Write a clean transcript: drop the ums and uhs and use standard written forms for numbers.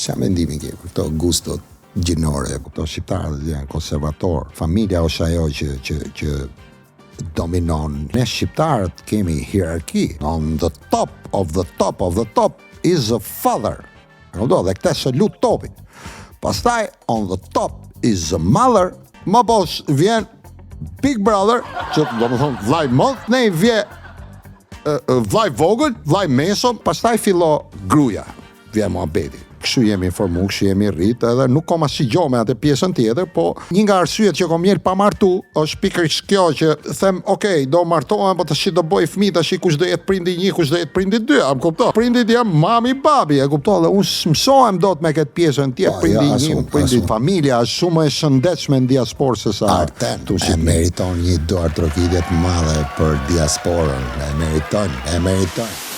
Qa mendimin ke për këto gustot gjinore, këto shqiptarët janë konservator. Familja është ajo që dominon. Ne shqiptarët kemi hierarki. On the top of the top of the top is a father. Dhe këte se lut topit. Pastaj, on the top is a mother. Më pos vjen Big Brother, që do më thonë vlaj mëdh, ne vje vlaj vogël, vlaj mesëm, pastaj fillo gruja, vjen muhabeti. Kështu jemi informu, kështu jemi rrit, edhe nuk kom as sigjo me atë pjesën tjetër, po një nga arsyet që kom pa martu, është pikërisht kjo që them, okej, do martohem, po tash do bëj fëmijë, tash kush do jetë prindi 1, kush do jetë prindi 2, a më kupton? Prindit jam mami, babi, e kupton? Dhe unë s'mësohem dot me këtë pjesën tjetër, prindi 1, prindi familja është shumë e shëndetshme në diasporë se sa Arten, e meriton një duar trokitje të madhe për diasporën, e meriton.